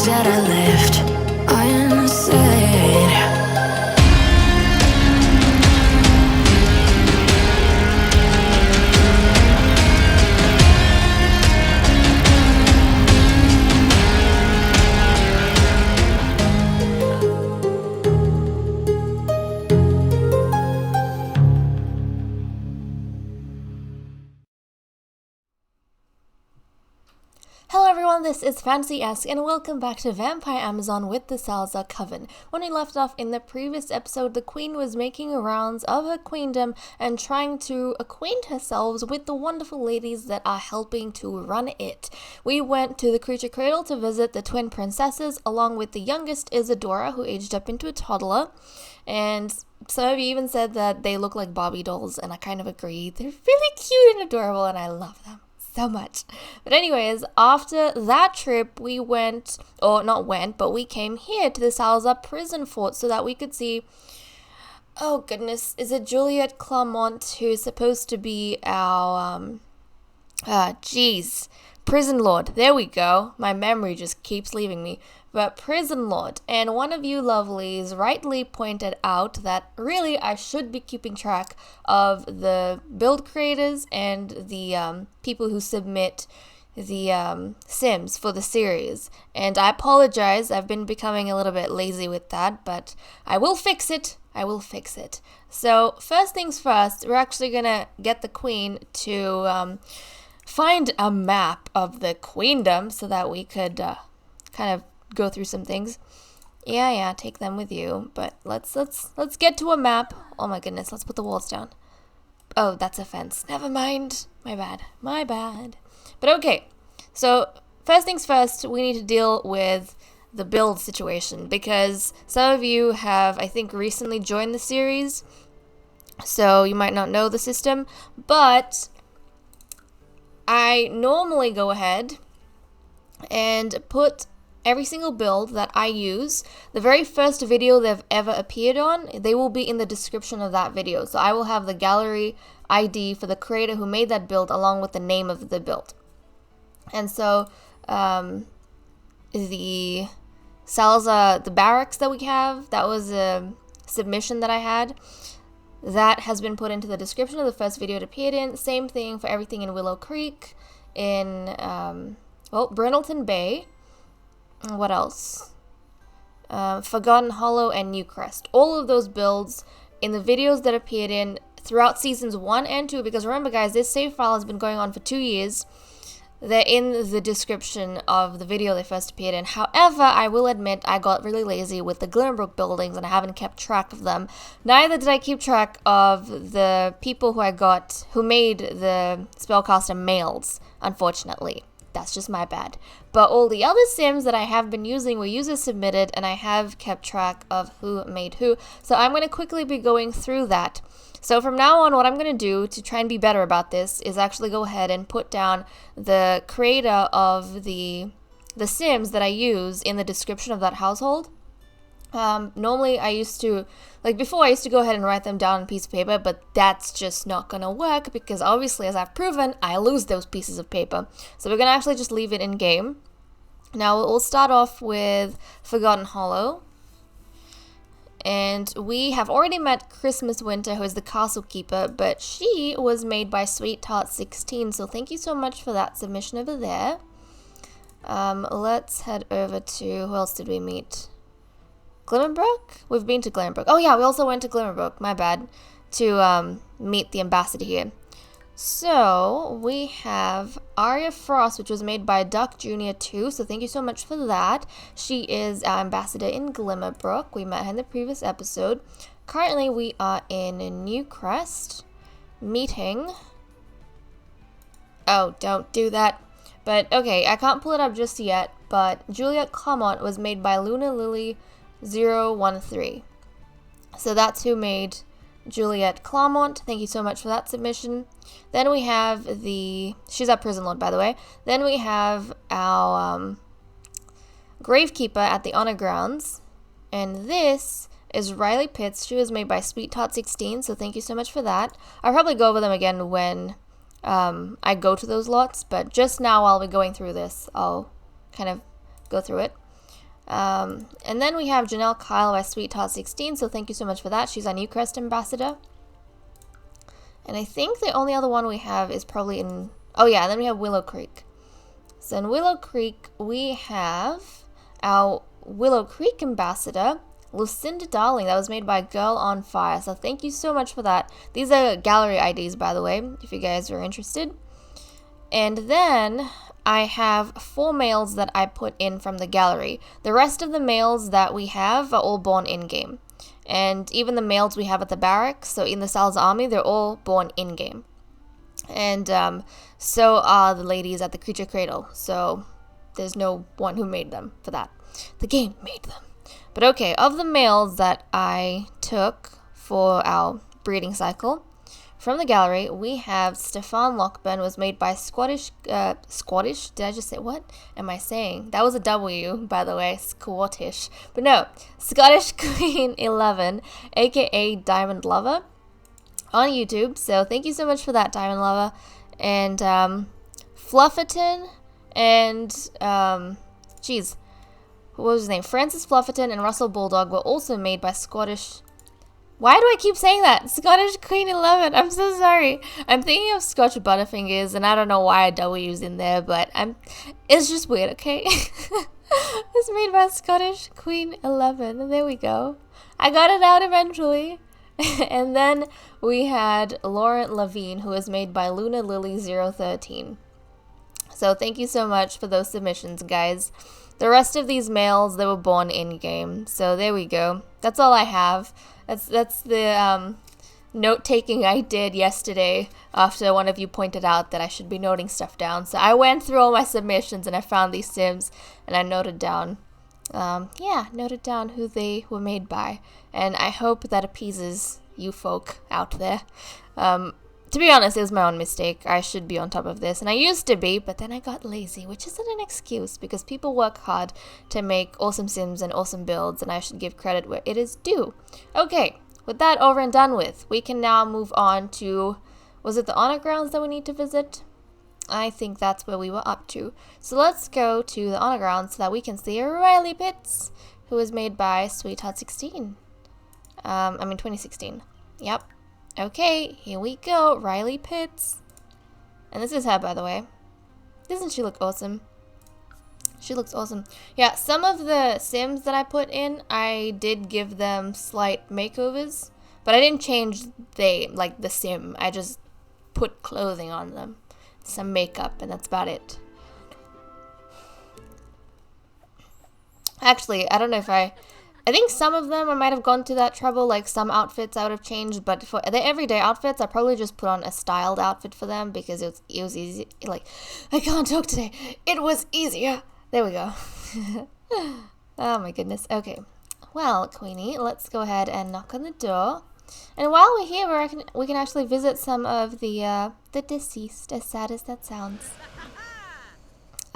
things that I left unsaid. Hello everyone, this is FantasyEsque and welcome back to Vampire Amazon with the Salazar Coven. When we left off in the previous episode, the queen was making rounds of her queendom and trying to acquaint herself with the wonderful ladies that are helping to run it. We went to the creature cradle to visit the twin princesses along with the youngest Isadora, who aged up into a toddler, and some of you even said that they look like Barbie dolls, and I kind of agree. They're really cute and adorable and I love them so much. But anyways, after that trip, we came here to the Salazar prison fort so that we could see, oh goodness, is it Juliet Claremont, who's supposed to be our, prison lord. There we go. My memory just keeps leaving me. But prison lord. And one of you lovelies rightly pointed out that really I should be keeping track of the build creators and the people who submit the sims for the series. And I apologize. I've been becoming a little bit lazy with that, but I will fix it. So first things first, we're actually gonna get the queen to find a map of the queendom so that we could kind of go through some things. Yeah, take them with you. But let's get to a map. Oh my goodness, let's put the walls down. Oh, that's a fence. Never mind. My bad. But okay. So first things first, we need to deal with the build situation because some of you have, I think, recently joined the series, so you might not know the system, but I normally go ahead and put every single build that I use, the very first video they've ever appeared on, they will be in the description of that video. So I will have the gallery ID for the creator who made that build along with the name of the build. And so the Salazar, the barracks that we have, that was a submission that I had. That has been put into the description of the first video it appeared in. Same thing for everything in Willow Creek, in, Brindleton Bay. What else? Forgotten Hollow and Newcrest. All of those builds in the videos that appeared in throughout seasons 1 and 2, because remember guys, this save file has been going on for 2 years. They're in the description of the video they first appeared in. However, I will admit I got really lazy with the Glimmerbrook buildings and I haven't kept track of them. Neither did I keep track of the people who made the spellcaster males, unfortunately. That's just my bad. But all the other sims that I have been using were user submitted and I have kept track of who made who. So I'm going to quickly be going through that. So from now on, what I'm going to do to try and be better about this is actually go ahead and put down the creator of the sims that I use in the description of that household. Normally before I used to go ahead and write them down on a piece of paper, but that's just not gonna work because obviously, as I've proven, I lose those pieces of paper. So we're gonna actually just leave it in game. Now we'll start off with Forgotten Hollow. And we have already met Christmas Winter, who is the castle keeper, but she was made by Sweetheart16, so thank you so much for that submission over there. Let's head over to, who else did we meet? Glimmerbrook? We've been to Glimmerbrook. Oh yeah, we also went to Glimmerbrook, my bad, to meet the ambassador here. So we have Arya Frost, which was made by Duck Jr. 2, so thank you so much for that. She is our ambassador in Glimmerbrook. We met her in the previous episode. Currently we are in Newcrest, meeting... Oh, don't do that. But okay, I can't pull it up just yet, but Juliet Claremont was made by Luna Lily 013. So that's who made Juliet Claremont. Thank you so much for that submission. Then we have she's our prison lord, by the way. Then we have our gravekeeper at the honor grounds, and this is Riley Pitts. She was made by Sweetheart16, so thank you so much for that. I'll probably go over them again when I go to those lots, but just now while we're going through this, I'll kind of go through it. And then we have Janelle Kyle by Sweetheart16, so thank you so much for that. She's our new Crest ambassador. And I think the only other one we have is probably in... Oh yeah, and then we have Willow Creek. So in Willow Creek, we have our Willow Creek ambassador, Lucinda Darling. That was made by Girl on Fire. So thank you so much for that. These are gallery IDs, by the way, if you guys are interested. And then I have 4 males that I put in from the gallery. The rest of the males that we have are all born in-game. And even the males we have at the barracks, so in the Salazar army, they're all born in-game. And so are the ladies at the Creature Cradle. So there's no one who made them for that. The game made them. But okay, of the males that I took for our breeding cycle, from the gallery, we have Stefan Lockburn, was made by Scottish, did I just say, what am I saying? That was a W, by the way, Scottish. But no, Scottish Queen 11, aka Diamond Lover, on YouTube. So thank you so much for that, Diamond Lover. And Flufferton and, what was his name? Francis Flufferton and Russell Bulldog were also made by Scottish... Why do I keep saying that? Scottish Queen 11. I'm so sorry. I'm thinking of Scotch Butterfingers, and I don't know why a W's in there, but it's just weird, okay? It's made by Scottish Queen 11. There we go. I got it out eventually. And then we had Laurent Levine, who was made by Luna Lily 013. So thank you so much for those submissions, guys. The rest of these males, they were born in-game. So there we go. That's all I have. That's the note-taking I did yesterday after one of you pointed out that I should be noting stuff down. So I went through all my submissions and I found these sims and I noted down, noted down who they were made by. And I hope that appeases you folk out there. To be honest, it was my own mistake. I should be on top of this. And I used to be, but then I got lazy, which isn't an excuse because people work hard to make awesome sims and awesome builds, and I should give credit where it is due. Okay, with that over and done with, we can now move on to, was it the honor grounds that we need to visit? I think that's where we were up to. So let's go to the honor grounds so that we can see Riley Pitts, who was made by Sweetheart16. 2016. Yep. Okay, here we go, Riley Pitts. And this is her, by the way. Doesn't she look awesome? She looks awesome. Yeah, some of the sims that I put in, I did give them slight makeovers. But I didn't change the sim. I just put clothing on them. Some makeup, and that's about it. Actually, I don't know if I think some of them I might have gone to that trouble, like some outfits I would have changed, but for the everyday outfits, I probably just put on a styled outfit for them because it was easy. Like, I can't talk today. It was easier. There we go. Oh my goodness. Okay. Well, Queenie, let's go ahead and knock on the door. And while we're here, we can actually visit some of the deceased, as sad as that sounds.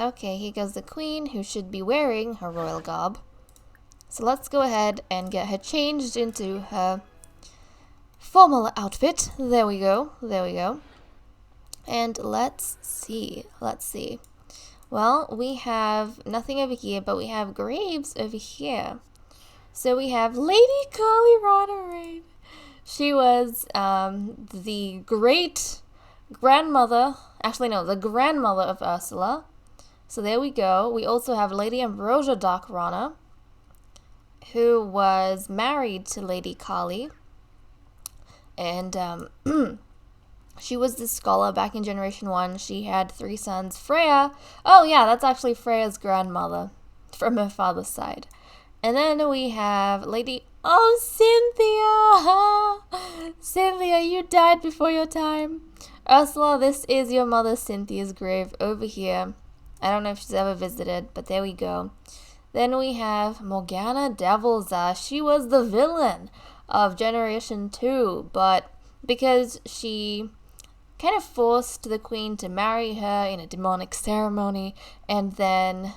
Okay, here goes the Queen, who should be wearing her royal garb. So let's go ahead and get her changed into her formal outfit. There we go. There we go. And let's see. Well, we have nothing over here, but we have graves over here. So we have Lady Carly Roderain. She was the great grandmother, the grandmother of Ursula. So there we go. We also have Lady Ambrosia Dark Rana, who was married to Lady Carly. And she was the scholar back in Generation 1. She had 3 sons. Freya. Oh yeah, that's actually Freya's grandmother from her father's side. And then we have Lady... Oh, Cynthia! Cynthia, you died before your time. Ursula, this is your mother Cynthia's grave over here. I don't know if she's ever visited, but there we go. Then we have Morgana Devilza. She was the villain of Generation 2, but because she kind of forced the queen to marry her in a demonic ceremony, and then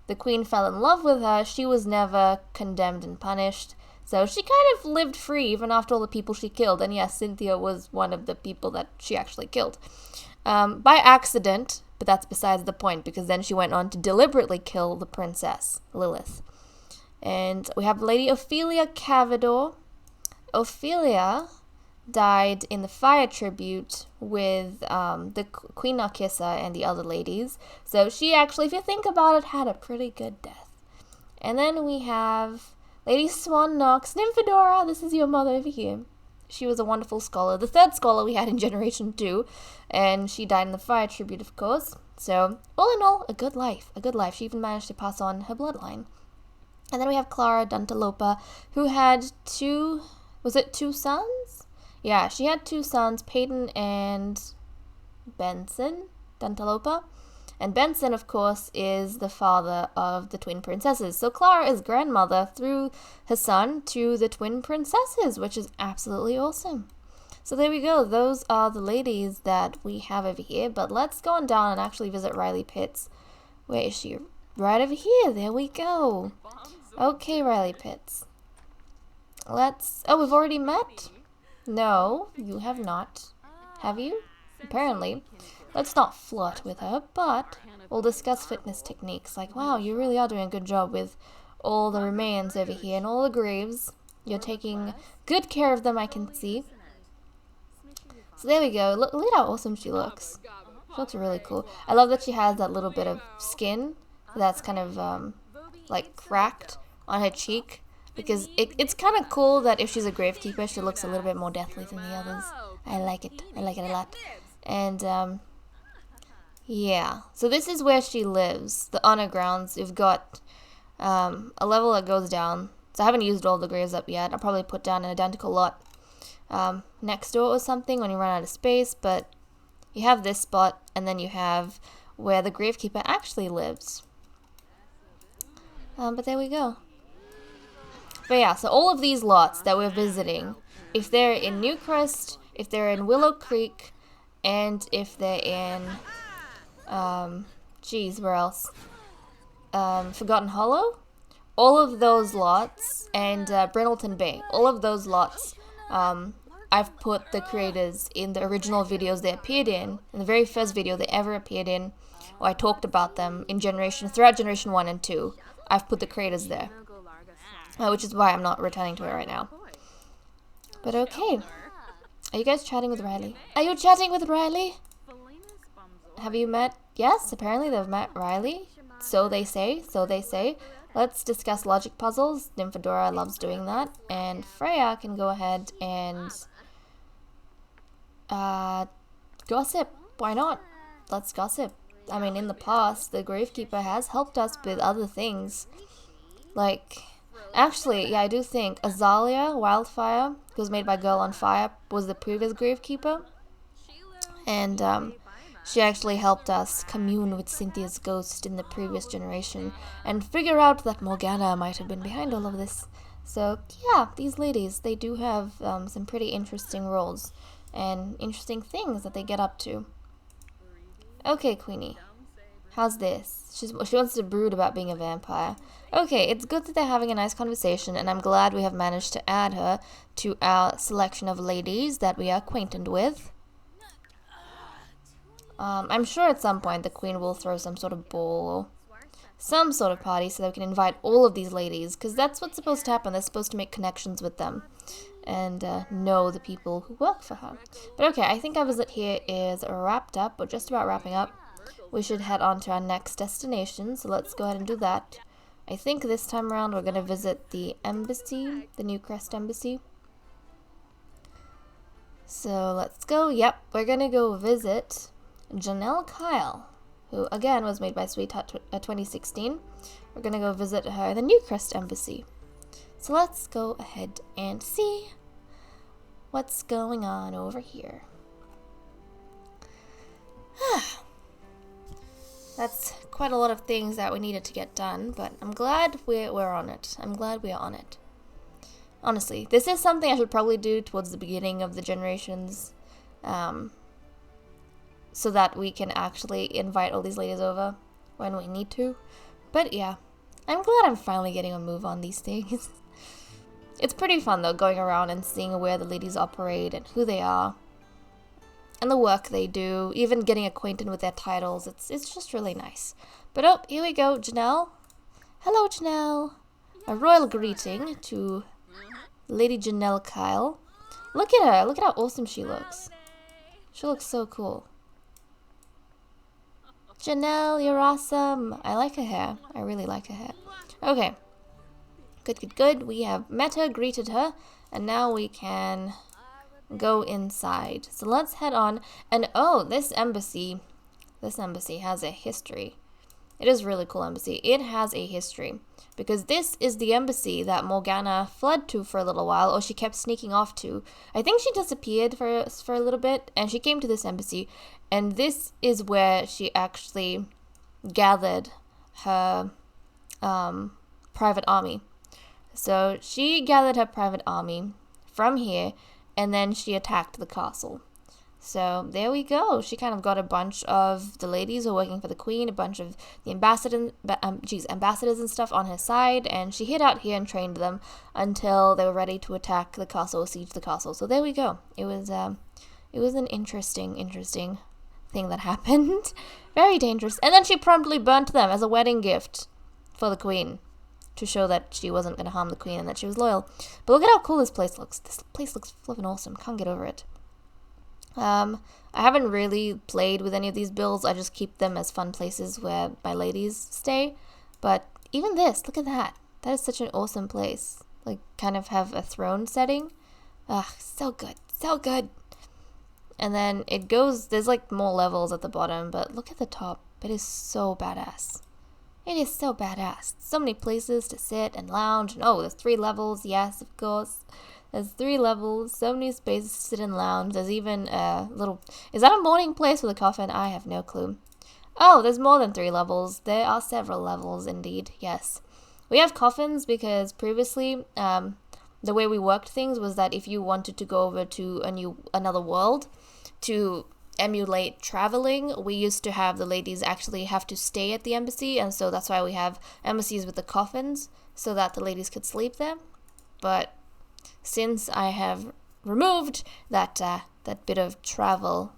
the queen fell in love with her, she was never condemned and punished. So she kind of lived free even after all the people she killed. And yes, Cynthia was one of the people that she actually killed. By accident, but that's besides the point, because then she went on to deliberately kill the princess, Lilith. And we have Lady Ophelia Cavador. Ophelia died in the fire tribute with the Queen Narcissa and the other ladies. So she actually, if you think about it, had a pretty good death. And then we have Lady Swan Nox, Nymphadora. This is your mother over here. She was a wonderful scholar. The third scholar we had in Generation 2. And she died in the fire tribute, of course. So, all in all, a good life. A good life. She even managed to pass on her bloodline. And then we have Clara Dantalopa, who had two sons? Yeah, she had 2 sons, Peyton and Benson Dantalopa. And Benson, of course, is the father of the twin princesses. So Clara is grandmother through her son to the twin princesses, which is absolutely awesome. So there we go. Those are the ladies that we have over here. But let's go on down and actually visit Riley Pitts. Where is she? Right over here. There we go. Okay, Riley Pitts. Oh, we've already met? No, you have not. Have you? Apparently. Let's not flirt with her, but we'll discuss fitness techniques. Like, wow, you really are doing a good job with all the remains over here and all the graves. You're taking good care of them, I can see. So there we go. Look at how awesome she looks. She looks really cool. I love that she has that little bit of skin that's kind of, like, cracked on her cheek. Because it's kind of cool that if she's a gravekeeper, she looks a little bit more deathly than the others. I like it. I like it a lot. And, yeah. So this is where she lives. The honor grounds. You've got a level that goes down. So I haven't used all the graves up yet. I'll probably put down an identical lot next door or something when you run out of space. But you have this spot, and then you have where the gravekeeper actually lives. But there we go. But yeah, so all of these lots that we're visiting, if they're in Newcrest, if they're in Willow Creek, and if they're in, where else? Forgotten Hollow? All of those lots, and Brindleton Bay, all of those lots, I've put the creators in the original videos they appeared in the very first video they ever appeared in, or I talked about them in throughout Generation 1 and 2. I've put the creators there. Which is why I'm not returning to it right now. But okay. Are you guys chatting with Riley? Are you chatting with Riley? Have you met? Yes, apparently they've met Riley. So they say. So they say. Let's discuss logic puzzles. Nymphadora loves doing that. And Freya can go ahead and gossip. Why not? Let's gossip. I mean, in the past, the Gravekeeper has helped us with other things. Like... Actually, yeah, I do think Azalea Wildfire, who was made by Girl on Fire, was the previous Gravekeeper. And she actually helped us commune with Cynthia's ghost in the previous generation and figure out that Morgana might have been behind all of this. So, yeah, these ladies, they do have some pretty interesting roles and interesting things that they get up to. Okay, Queenie. How's this? She wants to brood about being a vampire. Okay, it's good that they're having a nice conversation, and I'm glad we have managed to add her to our selection of ladies that we are acquainted with. I'm sure at some point the Queen will throw some sort of ball or some sort of party so that we can invite all of these ladies, because that's what's supposed to happen. They're supposed to make connections with them and know the people who work for her. But okay, I think our visit here is wrapped up, or just about wrapping up. We should head on to our next destination, so let's go ahead and do that. I think this time around we're going to visit the embassy, the Newcrest embassy. So let's go. Yep, we're going to go visit Janelle Kyle, who again was made by Sweetheart 2016. We're going to go visit her in the Newcrest embassy. So let's go ahead and see what's going on over here. That's quite a lot of things that we needed to get done, but I'm glad we're on it. I'm glad we are on it. Honestly, this is something I should probably do towards the beginning of the generations, so that we can actually invite all these ladies over when we need to. But yeah, I'm glad I'm finally getting a move on these things. It's pretty fun though, going around and seeing where the ladies operate and who they are. And the work they do, even getting acquainted with their titles, it's just really nice. But oh, here we go, Janelle. Hello, Janelle. A royal greeting to Lady Janelle Kyle. Look at her. Look at how awesome she looks. She looks so cool. Janelle, you're awesome. I like her hair. I really like her hair. Okay. Good, good, good. We have met her, greeted her, and now we can go inside. So let's head on. And oh, this embassy has a history. It is a really cool embassy. It has a history because this is the embassy that Morgana fled to for a little while, or she kept sneaking off to. I think she disappeared for a little bit, and she came to this embassy, and this is where she actually gathered her private army. So she gathered her private army from here, and then she attacked the castle. So there we go. She kind of got a bunch of the ladies who are working for the queen, a bunch of the ambassadors and stuff on her side, and she hid out here and trained them until they were ready to attack the castle, siege the castle. So there we go. It was an interesting thing that happened. Very dangerous. And then she promptly burnt them as a wedding gift for the queen to show that she wasn't going to harm the queen and that she was loyal. But look at how cool this place looks. This place looks flippin' awesome. Can't get over it. I haven't really played with any of these builds. I just keep them as fun places where my ladies stay. But even this, look at that. That is such an awesome place. Like, kind of have a throne setting. Ah, so good. So good. And then it goes, there's like more levels at the bottom, but look at the top. It is so badass. It is so badass. So many places to sit and lounge. And oh, there's 3 levels. Yes, of course. There's 3 levels, so many spaces to sit and lounge. There's even a little... Is that a mourning place with a coffin? I have no clue. Oh, there's more than 3 levels. There are several levels, indeed. Yes. We have coffins because previously, the way we worked things was that if you wanted to go over to another world to emulate traveling, we used to have the ladies actually have to stay at the embassy, and so that's why we have embassies with the coffins, so that the ladies could sleep there. But since I have removed that bit of travel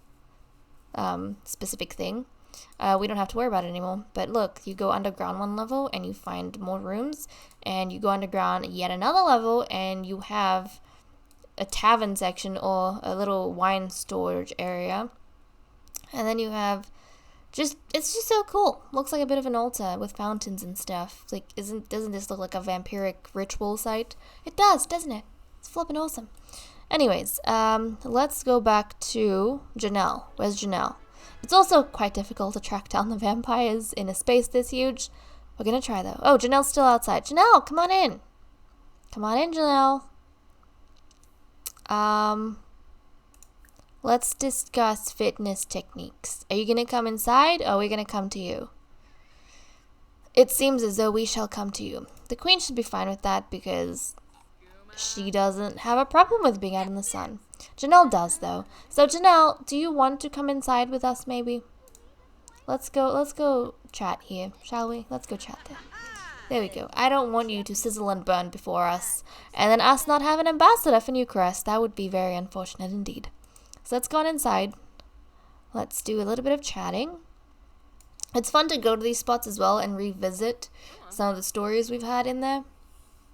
specific thing, we don't have to worry about it anymore. But look, you go underground 1 level and you find more rooms, and you go underground yet another level and you have a tavern section or a little wine storage area. And then you have it's just so cool. Looks like a bit of an altar with fountains and stuff. Like, doesn't this look like a vampiric ritual site? It does, doesn't it? It's flippin' awesome. Anyways, let's go back to Janelle. Where's Janelle? It's also quite difficult to track down the vampires in a space this huge. We're gonna try though. Oh, Janelle's still outside. Janelle, come on in. Come on in, Janelle. Let's discuss fitness techniques. Are you gonna come inside, or are we gonna come to you? It seems as though we shall come to you. The queen should be fine with that because she doesn't have a problem with being out in the sun. Janelle does, though. So, Janelle, do you want to come inside with us, maybe? Let's go chat here, shall we? Let's go chat there. There we go. I don't want you to sizzle and burn before us, and then us not have an ambassador for Newcrest. That would be very unfortunate indeed. So let's go on inside. Let's do a little bit of chatting. It's fun to go to these spots as well and revisit some of the stories we've had in there.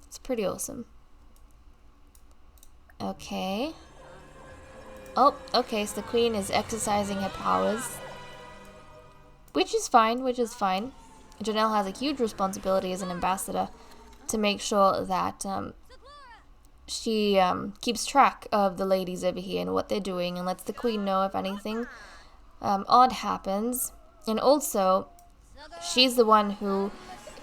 It's pretty awesome. Okay. Oh, okay, so the queen is exercising her powers. Which is fine, Janelle has a huge responsibility as an ambassador to make sure that she keeps track of the ladies over here and what they're doing and lets the queen know if anything odd happens. And also, she's the one who,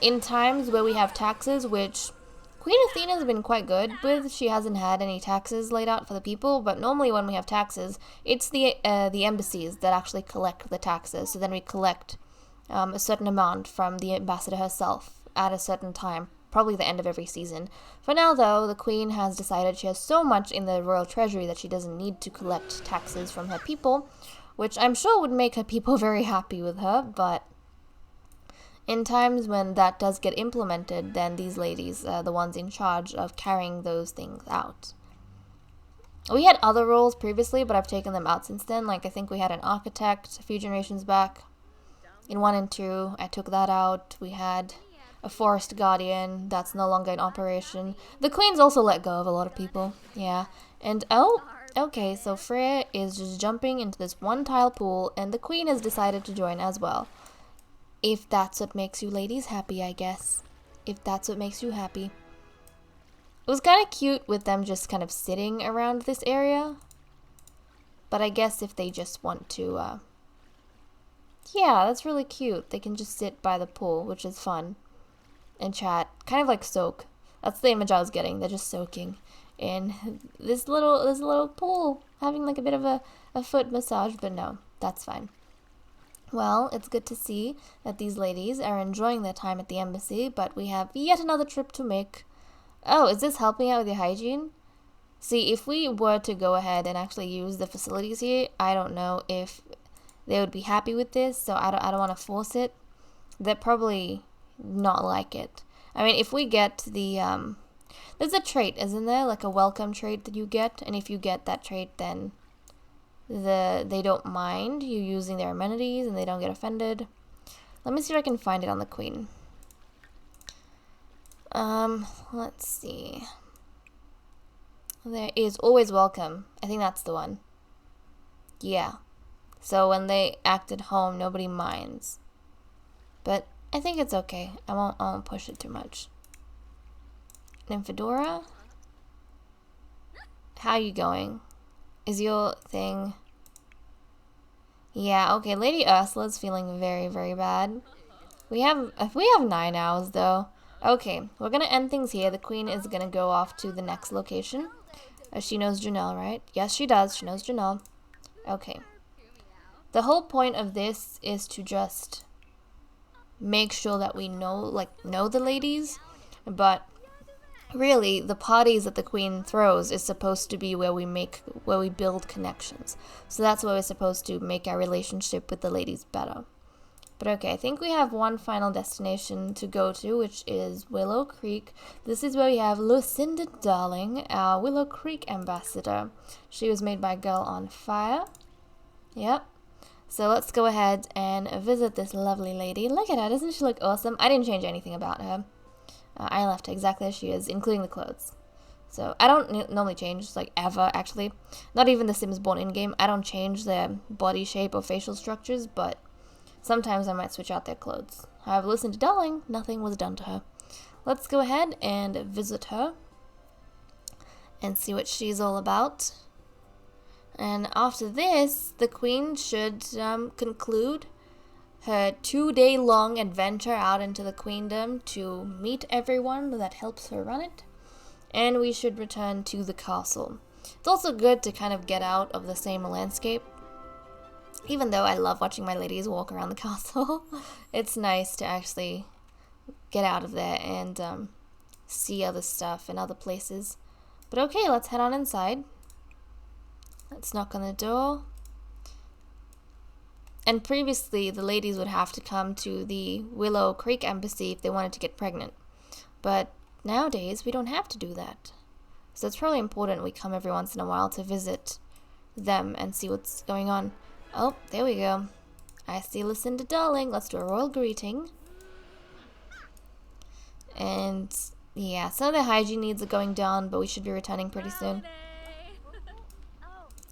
in times where we have taxes, which Queen Athena's been quite good with, she hasn't had any taxes laid out for the people, but normally when we have taxes, it's the embassies that actually collect the taxes. So then we collect a certain amount from the ambassador herself at a certain time, probably the end of every season. For now, though, the queen has decided she has so much in the royal treasury that she doesn't need to collect taxes from her people, which I'm sure would make her people very happy with her, but in times when that does get implemented, then these ladies are the ones in charge of carrying those things out. We had other roles previously, but I've taken them out since then. Like, I think we had an architect a few generations back. In 1 and 2, I took that out. We had a forest guardian that's no longer in operation. The queen's also let go of a lot of people. Yeah. And oh, okay, so Freya is just jumping into this one tile pool, and the queen has decided to join as well. If that's what makes you ladies happy, I guess. If that's what makes you happy. It was kind of cute with them just kind of sitting around this area. But I guess if they just want to, yeah, that's really cute. They can just sit by the pool, which is fun. And chat. Kind of like soak. That's the image I was getting. They're just soaking in this little pool. Having like a bit of a foot massage, but no, that's fine. Well, it's good to see that these ladies are enjoying their time at the embassy, but we have yet another trip to make. Oh, is this helping out with your hygiene? See, if we were to go ahead and actually use the facilities here, I don't know if they would be happy with this, so I don't want to force it. They'd probably not like it. I mean, if we get the, there's a trait, isn't there? Like a welcome trait that you get, and if you get that trait, then they don't mind you using their amenities and they don't get offended. Let me see if I can find it on the queen. Let's see. There is always welcome. I think that's the one. Yeah. So when they act at home, nobody minds. But I think it's okay. I won't push it too much. Nymphadora? How are you going? Is your thing... Yeah, okay, Lady Ursula's feeling very, very bad. We have 9 hours, though. Okay, we're gonna end things here. The queen is gonna go off to the next location. She knows Janelle, right? Yes, she does. She knows Janelle. Okay. The whole point of this is to just make sure that we know the ladies, but really the parties that the queen throws is supposed to be where we build connections. So that's where we're supposed to make our relationship with the ladies better. But okay, I think we have one final destination to go to, which is Willow Creek. This is where we have Lucinda Darling, our Willow Creek ambassador. She was made by a girl on fire. Yep. So let's go ahead and visit this lovely lady. Look at her, doesn't she look awesome? I didn't change anything about her. I left her exactly as she is, including the clothes. So I don't normally change, like, ever, actually. Not even the Sims born in-game. I don't change their body shape or facial structures, but sometimes I might switch out their clothes. However, listen to Darling, nothing was done to her. Let's go ahead and visit her and see what she's all about. And after this, the queen should conclude her 2-day-long adventure out into the queendom to meet everyone that helps her run it. And we should return to the castle. It's also good to kind of get out of the same landscape. Even though I love watching my ladies walk around the castle, it's nice to actually get out of there and see other stuff and other places. But okay, let's head on inside. Let's knock on the door. And previously, the ladies would have to come to the Willow Creek embassy if they wanted to get pregnant. But nowadays, we don't have to do that. So it's probably important we come every once in a while to visit them and see what's going on. Oh, there we go. I see Lucinda Darling. Let's do a royal greeting. And yeah, some of the hygiene needs are going down, but we should be returning pretty soon.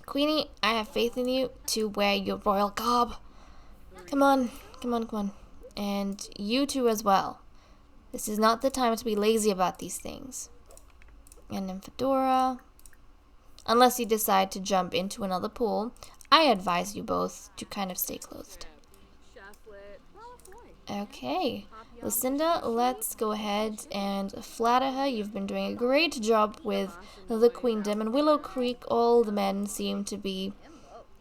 Queenie, I have faith in you to wear your royal garb. Come on, come on, come on. And you two as well. This is not the time to be lazy about these things. And then Fedora. Unless you decide to jump into another pool, I advise you both to kind of stay clothed. Okay, Lucinda, let's go ahead and flatter her. You've been doing a great job with the queendom. And Willow Creek, all the men seem to be,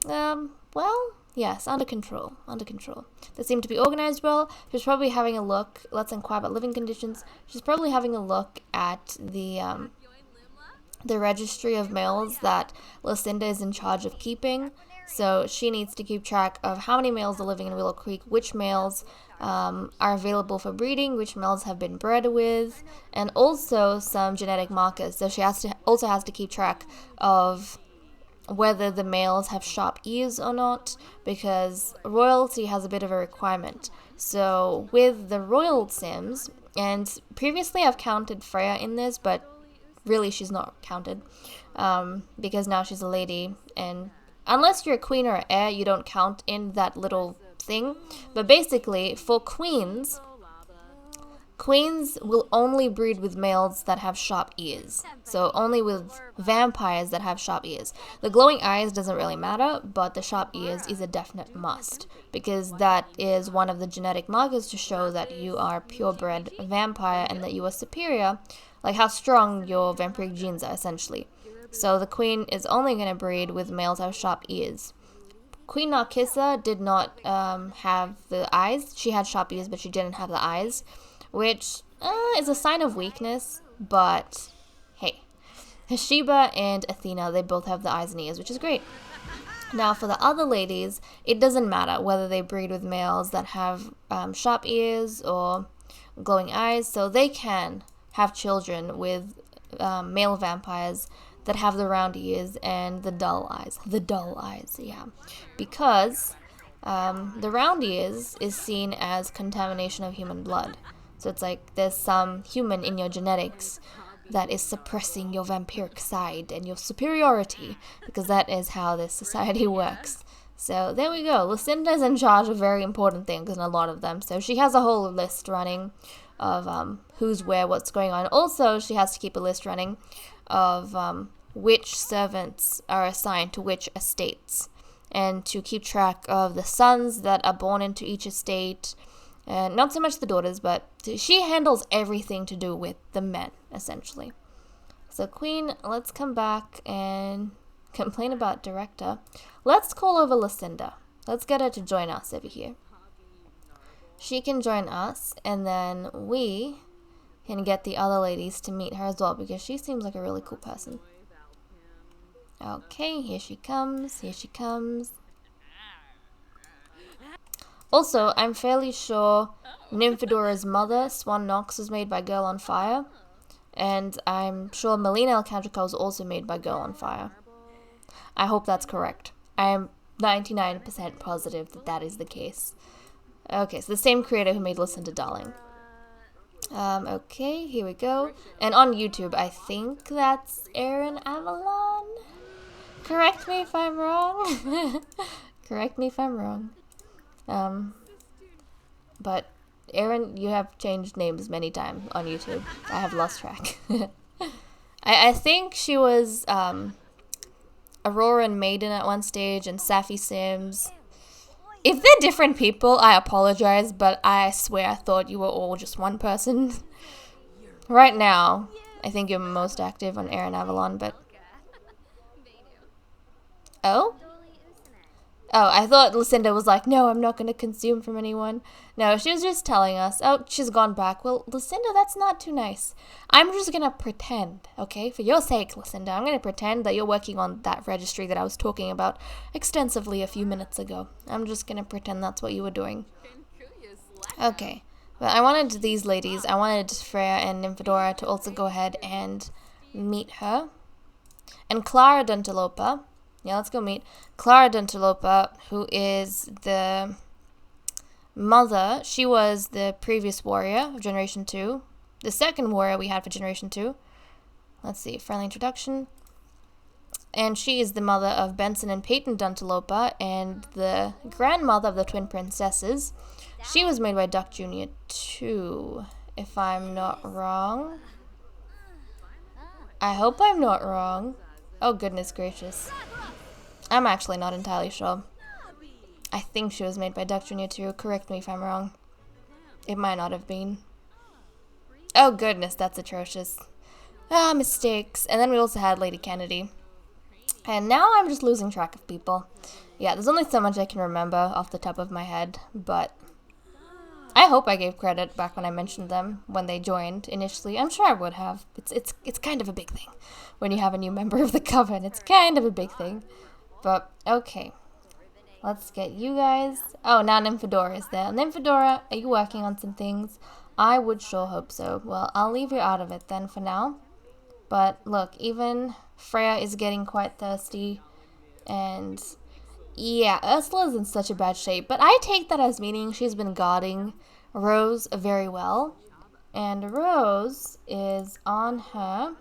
well, yes, under control, under control. They seem to be organized well. She's probably having a look. Let's inquire about living conditions. She's probably having a look at the registry of males that Lucinda is in charge of keeping. So she needs to keep track of how many males are living in Willow Creek, which males are available for breeding, which males have been bred with, and also some genetic markers. So she also has to keep track of whether the males have sharp ears or not, because royalty has a bit of a requirement. So with the royal Sims, And previously I've counted Freya in this, but really she's not counted, because now she's a lady, and unless you're a queen or an heir, you don't count in that little thing. But basically, for queens will only breed with males that have sharp ears. So only with vampires that have sharp ears. The glowing eyes doesn't really matter, but the sharp ears is a definite must, because that is one of the genetic markers to show that you are a purebred vampire and that you are superior, like how strong your vampiric genes are, essentially. So the queen is only going to breed with males that have sharp ears. Queen Narcissa did not have the eyes. She had sharp ears, but she didn't have the eyes, which is a sign of weakness, but hey. Hesheba and Athena, they both have the eyes and ears, which is great. Now, for the other ladies, it doesn't matter whether they breed with males that have sharp ears or glowing eyes, so they can have children with male vampires that have the round ears and the dull eyes. The dull eyes, yeah. Because the round ears is seen as contamination of human blood. So it's like there's some human in your genetics that is suppressing your vampiric side and your superiority, because that is how this society works. So there we go. Lucinda's in charge of very important things in a lot of them. So she has a whole list running of who's where, what's going on. Also, she has to keep a list running of which servants are assigned to which estates, and to keep track of the sons that are born into each estate. And not so much the daughters, but she handles everything to do with the men, essentially. So Queen, let's come back and complain about Director. Let's call over Lucinda. Let's get her to join us over here. She can join us, and then we can get the other ladies to meet her as well, because she seems like a really cool person. Okay, here she comes, here she comes. Also, I'm fairly sure Nymphadora's mother, Swan Nox, was made by Girl on Fire. And I'm sure Melina Alcantara was also made by Girl on Fire. I hope that's correct. I am 99% positive that that is the case. Okay, so the same creator who made Lucinda Darling. Okay, here we go. And on YouTube, I think that's Aaron Avalon. Correct me if I'm wrong. Correct me if I'm wrong. But Aaron, you have changed names many times on YouTube. I have lost track. I think she was Aurora and Maiden at one stage, and Safi Sims. If they're different people, I apologize, but I swear I thought you were all just one person. Right now, I think you're most active on Aaron Avalon, but... Oh? Oh, I thought Lucinda was like, no, I'm not going to consume from anyone. No, she was just telling us. Oh, she's gone back. Well, Lucinda, that's not too nice. I'm just going to pretend, okay? For your sake, Lucinda, I'm going to pretend that you're working on that registry that I was talking about extensively a few minutes ago. I'm just going to pretend that's what you were doing. Okay. But I wanted these ladies, I wanted Freya and Nymphadora to also go ahead and meet her. And Clara Dentalopa. Yeah, let's go meet Clara Dentalopa, who is the mother. She was the previous warrior of Generation 2. The second warrior we had for Generation 2. Let's see, friendly introduction. And she is the mother of Benson and Peyton Dentalopa, and the grandmother of the twin princesses. She was made by Duck Jr. too, if I'm not wrong. I hope I'm not wrong. Oh, goodness gracious. I'm actually not entirely sure. I think she was made by Duck Jr. too. Correct me if I'm wrong. It might not have been. Oh, goodness, that's atrocious. Ah, mistakes. And then we also had Lady Kennedy. And now I'm just losing track of people. Yeah, there's only so much I can remember off the top of my head, but I hope I gave credit back when I mentioned them when they joined initially. I'm sure I would have. It's kind of a big thing when you have a new member of the Coven. It's kind of a big thing. But, okay. Let's get you guys. Oh, now Nymphadora is there. Nymphadora, are you working on some things? I would sure hope so. Well, I'll leave you out of it then for now. But, look, even Freya is getting quite thirsty. And, yeah, Ursula's in such a bad shape. But I take that as meaning she's been guarding Rose very well. And Rose is on her,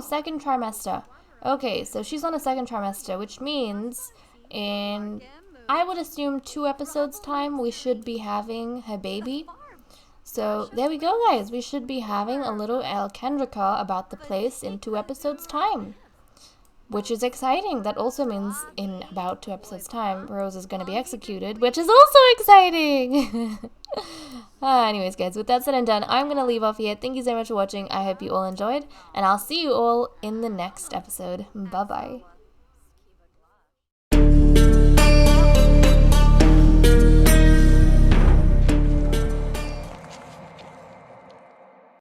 second trimester. Okay, so she's on a second trimester, which means in, I would assume 2 episodes time, we should be having her baby. So there we go, guys. We should be having a little Kendrika about the place in 2 episodes time, which is exciting. That also means in about 2 episodes time, Rose is going to be executed, which is also exciting. Anyways, guys, with that said and done, I'm going to leave off here. Thank you so much for watching. I hope you all enjoyed, and I'll see you all in the next episode. Bye-bye.